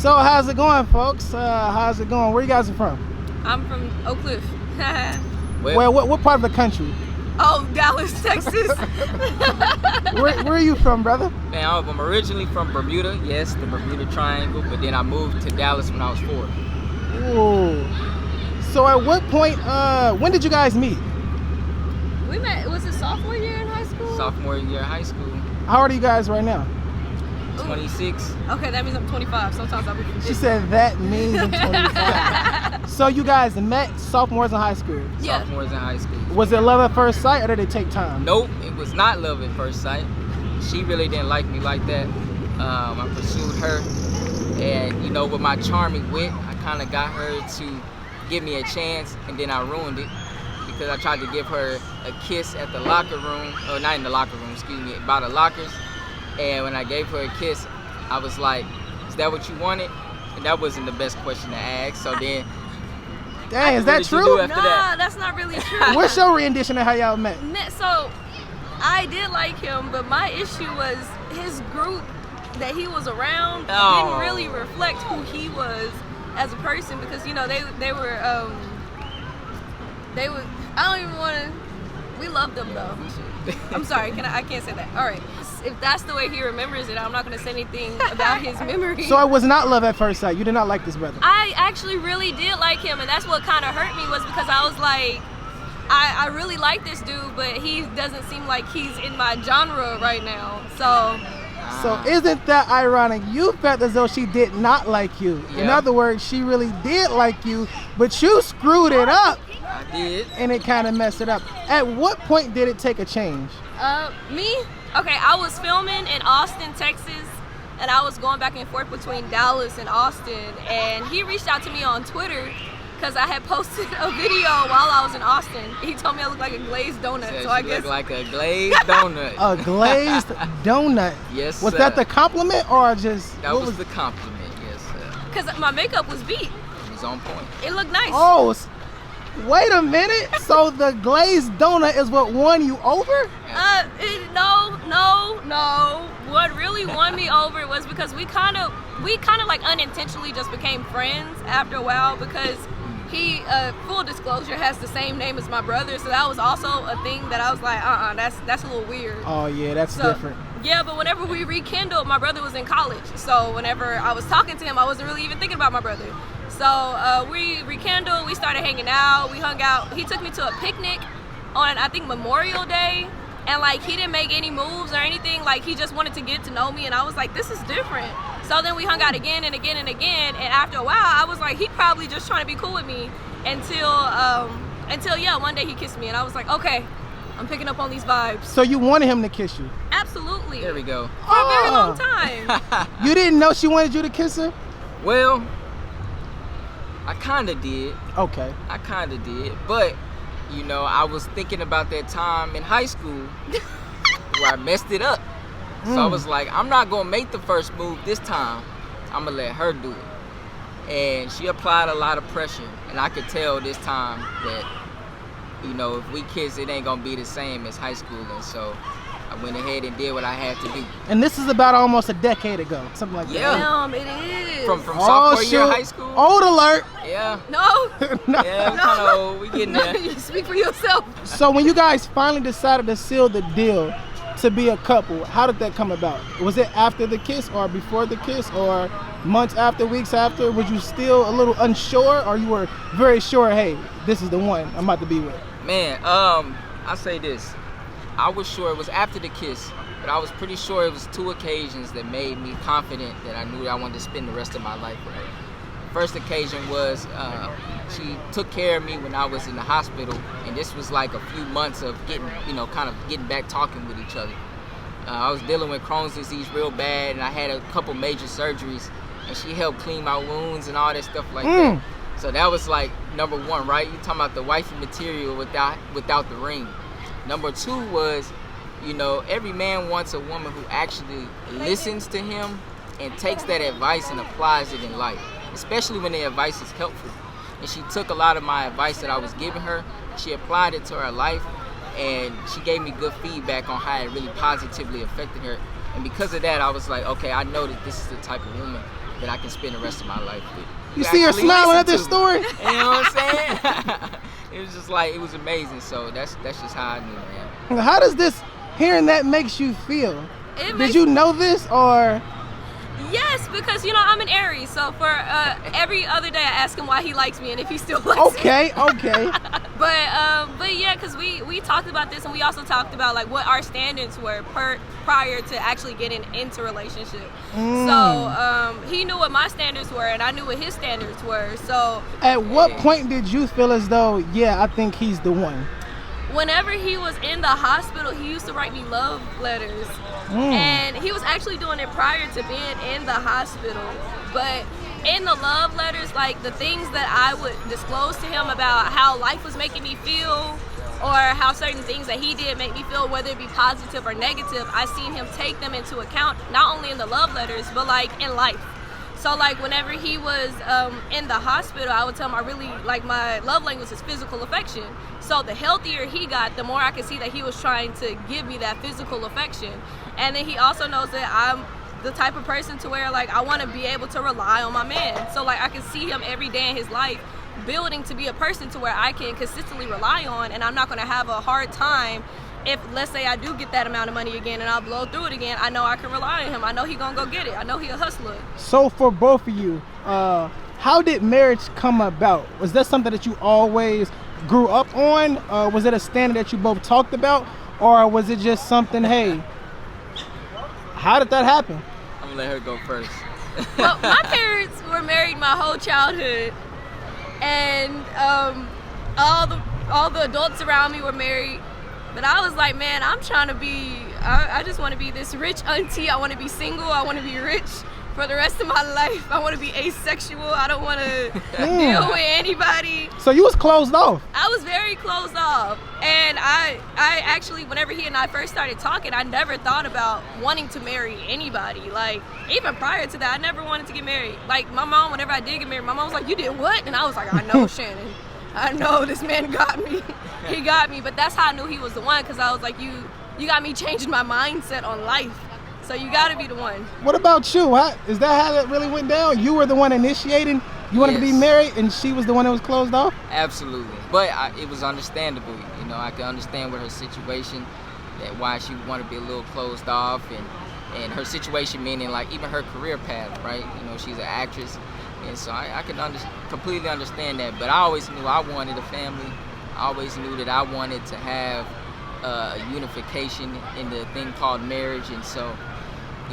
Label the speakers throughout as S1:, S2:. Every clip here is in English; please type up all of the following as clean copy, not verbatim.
S1: So how's it going, folks? How's it going? Where you guys are from?
S2: I'm from Oak Cliff.
S1: Well, what part of the country?
S2: Oh, Dallas, Texas.
S1: Where are you from, brother?
S3: Man, I'm originally from Bermuda, yes, the Bermuda Triangle, but then I moved to Dallas when I was 4.
S1: Ooh. So at what point, when did you guys meet?
S2: We met, was it sophomore year in high school?
S3: Sophomore year of high school.
S1: How old are you guys right now?
S3: 26.
S2: Okay, that means I'm 25. Sometimes I'll be 50.
S1: She said that means I'm 25. So you guys met sophomores in high school?
S2: Yeah.
S3: Sophomores in high school.
S1: Was it love at first sight or did it take time?
S3: Nope, it was not love at first sight. She really didn't like me like that. I pursued her, and you know, with my charming wit, I kind of got her to give me a chance, and then I ruined it because I tried to give her a kiss at the locker room, or not in the locker room, excuse me, by the lockers. And when I gave her a kiss, I was like, "Is that what you wanted?" And that wasn't the best question to ask. So then,
S1: Dang, is
S3: what
S1: that
S3: did you
S1: true?
S3: do after that?
S2: That's not really true.
S1: What's your rendition of how y'all met?
S2: So, I did like him, but my issue was his group that he was around didn't really reflect who he was as a person, because you know they were I don't even want to. We loved them though. I'm sorry, I can't say that. All right, if that's the way he remembers it, I'm not going to say anything about his memory.
S1: So it was not love at first sight. You did not like this brother.
S2: I actually really did like him, and that's what kind of hurt me, was because I was like, I really like this dude, but he doesn't seem like he's in my genre right now.
S1: So isn't that ironic? You felt as though she did not like you.
S3: Yeah.
S1: In other words, she really did like you, but you screwed it up.
S3: I did.
S1: And it kind of messed it up. At what point did it take a change?
S2: Me? Okay, I was filming in Austin, Texas, and I was going back and forth between Dallas and Austin, and he reached out to me on Twitter because I had posted a video while I was in Austin. He told me I looked like a glazed donut,
S3: Said
S2: so I
S3: she
S2: guess
S3: looked like a glazed donut.
S1: A glazed donut.
S3: Yes,
S1: Was
S3: sir.
S1: that the compliment or just...
S3: That
S1: what
S3: was the compliment, yes, sir.
S2: because my makeup was beat.
S3: It was on point.
S2: It looked nice.
S1: Oh, wait a minute. So the glazed donut is what won you over?
S2: No. What really won me over was because we kind of like unintentionally just became friends after a while, because he, full disclosure, has the same name as my brother, so that was also a thing that I was like, that's a little weird.
S1: Oh yeah, that's different.
S2: Yeah, but whenever we rekindled, my brother was in college, so whenever I was talking to him, I wasn't really even thinking about my brother. So we rekindled, we started hanging out, we hung out. He took me to a picnic on, I think, Memorial Day, and like he didn't make any moves or anything, like he just wanted to get to know me, and I was like, this is different. So then we hung out again and again and again, and after a while I was like, he probably just trying to be cool with me until yeah, one day he kissed me, and I was like, okay, I'm picking up on these vibes.
S1: So you wanted him to kiss you?
S2: Absolutely.
S3: There we go.
S2: For a very long time.
S1: You didn't know she wanted you to kiss her?
S3: Well, I kind of did.
S1: Okay.
S3: I kind of did. But, you know, I was thinking about that time in high school where I messed it up. So I was like, I'm not going to make the first move this time. I'm going to let her do it. And she applied a lot of pressure. And I could tell this time that, you know, if we kiss, it ain't going to be the same as high school. And so I went ahead and did what I had to do.
S1: And this is about almost a decade ago, something like
S3: Yeah.
S1: that.
S2: Damn, it is.
S3: From sophomore year
S1: shoot.
S3: of high school?
S1: Old alert.
S3: Yeah.
S2: No.
S1: No.
S3: Yeah, we kind of old. We getting there.
S2: You speak for yourself.
S1: So when you guys finally decided to seal the deal to be a couple, how did that come about? Was it after the kiss or before the kiss or months after, weeks after? Was you still a little unsure, or you were very sure, hey, this is the one I'm about to be with?
S3: Man, I'll say this. I was sure it was after the kiss, but I was pretty sure it was 2 occasions that made me confident that I knew that I wanted to spend the rest of my life with her. First occasion was she took care of me when I was in the hospital, and this was like a few months of getting, kind of getting back talking with each other. I was dealing with Crohn's disease real bad, and I had a couple major surgeries, and she helped clean my wounds and all that stuff like that. So that was like number 1, right? You're talking about the wifey material without the ring. Number 2 was, every man wants a woman who actually listens to him and takes that advice and applies it in life, especially when the advice is helpful. And she took a lot of my advice that I was giving her, she applied it to her life, and she gave me good feedback on how it really positively affected her. And because of that, I was like, okay, I know that this is the type of woman that I can spend the rest of my life with.
S1: You see her
S3: actually
S1: smiling at
S3: listen
S1: this
S3: to
S1: story?
S3: me. You know what I'm saying? It was just like, it was amazing. So that's just how I knew, man.
S1: How does this, hearing that, makes you feel?
S2: It
S1: Did
S2: makes-
S1: you know this, or?
S2: Yes, because I'm an Aries, so for every other day I ask him why he likes me and if he still likes me.
S1: Okay.
S2: But yeah, because we talked about this, and we also talked about like what our standards were prior to actually getting into a relationship. So he knew what my standards were, and I knew what his standards were. So
S1: At what point did you feel as though, yeah, I think he's the one?
S2: whenever he was in the hospital, he used to write me love letters. And he was actually doing it prior to being in the hospital. But in the love letters, like the things that I would disclose to him about how life was making me feel, or how certain things that he did make me feel, whether it be positive or negative, I seen him take them into account, not only in the love letters, but like in life. So like whenever he was in the hospital, I would tell him I really, like, my love language is physical affection. So the healthier he got, the more I could see that he was trying to give me that physical affection. And then he also knows that I'm the type of person to where like I want to be able to rely on my man. So like I can see him every day in his life building to be a person to where I can consistently rely on, and I'm not going to have a hard time if, let's say, I do get that amount of money again and I'll blow through it again. I know I can rely on him. I know he gonna go get it. I know he a hustler.
S1: So for both of you, how did marriage come about? Was that something that you always grew up on? Was it a standard that you both talked about? Or was it just something, hey, how did that happen?
S3: I'm gonna let her go first.
S2: Well, my parents were married my whole childhood, and all the adults around me were married. But I was like, man, I'm trying to be, I just want to be this rich auntie. I want to be single. I want to be rich for the rest of my life. I want to be asexual. I don't want to deal with anybody.
S1: So you was closed off.
S2: I was very closed off. And I actually, whenever he and I first started talking, I never thought about wanting to marry anybody. Like, even prior to that, I never wanted to get married. Like, my mom, whenever I did get married, my mom was like, you did what? And I was like, I know, Shannon. I know, this man got me. He got me. But that's how I knew he was the one, because I was like, you got me changing my mindset on life. So you got to be the one.
S1: What about you? Is that how that really went down? You were the one initiating? You wanted to be
S3: Yes.
S1: married, and she was the one that was closed off?
S3: Absolutely. But it was understandable. You know, I could understand with her situation, that why she would want to be a little closed off, and her situation, meaning like even her career path, right? You know, she's an actress. And so I could completely understand that. But I always knew I wanted a family. I always knew that I wanted to have a unification in the thing called marriage. And so,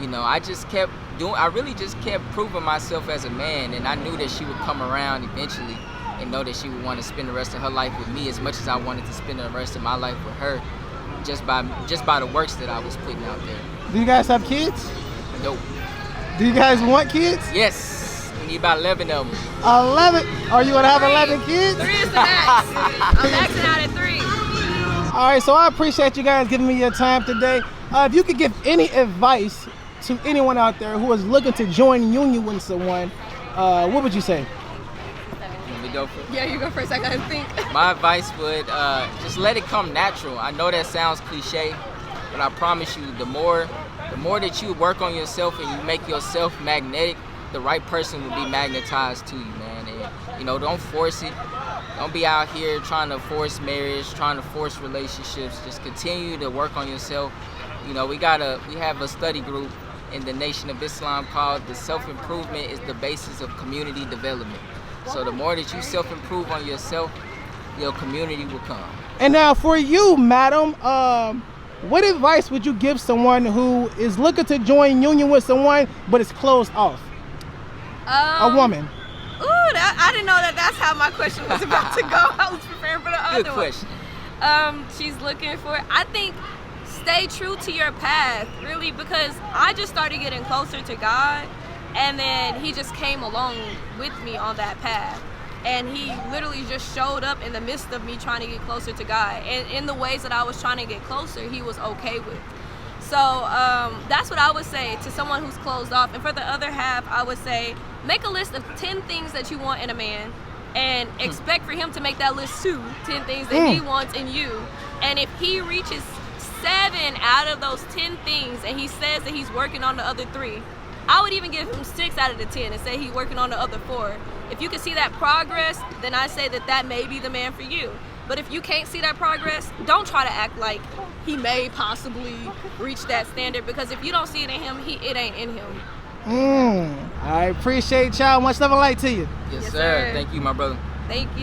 S3: you know, I really just kept proving myself as a man. And I knew that she would come around eventually and know that she would want to spend the rest of her life with me as much as I wanted to spend the rest of my life with her, just by the works that I was putting out there.
S1: Do you guys have kids?
S3: Nope.
S1: Do you guys want kids?
S3: Yes. We need about 11 of them.
S1: 11? Are you going to have 11 kids?
S2: 3 is the max. I'm maxing out at 3.
S1: All right, so I appreciate you guys giving me your time today. If you could give any advice to anyone out there who is looking to join union with someone, what would you say?
S3: Let me go first.
S2: Yeah, you go first. I got to think.
S3: My advice would just let it come natural. I know that sounds cliche, but I promise you, the more that you work on yourself and you make yourself magnetic, the right person will be magnetized to you, man. And, you know, don't force it. Don't be out here trying to force marriage, trying to force relationships. Just continue to work on yourself. You know, we have a study group in the Nation of Islam called the Self-Improvement is the Basis of Community Development. So the more that you self-improve on yourself, your community will come.
S1: And now for you, madam, what advice would you give someone who is looking to join union with someone but is closed off? A woman.
S2: Ooh, I didn't know that's how my question was about to go. I was preparing for the other
S3: Good question.
S2: one. She's looking for, I think, stay true to your path, really, because I just started getting closer to God, and then he just came along with me on that path. And he literally just showed up in the midst of me trying to get closer to God. And in the ways that I was trying to get closer, he was okay with. So that's what I would say to someone who's closed off. And for the other half, I would say, make a list of 10 things that you want in a man, and expect for him to make that list too. 10 things that he wants in you. And if he reaches 7 out of those 10 things and he says that he's working on the other 3, I would even give him 6 out of the 10 and say he's working on the other 4. If you can see that progress, then I say that may be the man for you. But if you can't see that progress, don't try to act like he may possibly reach that standard, because if you don't see it in him, it ain't in him.
S1: I appreciate y'all. Much love and light to you.
S3: Yes, sir. Thank you, my brother.
S2: Thank you.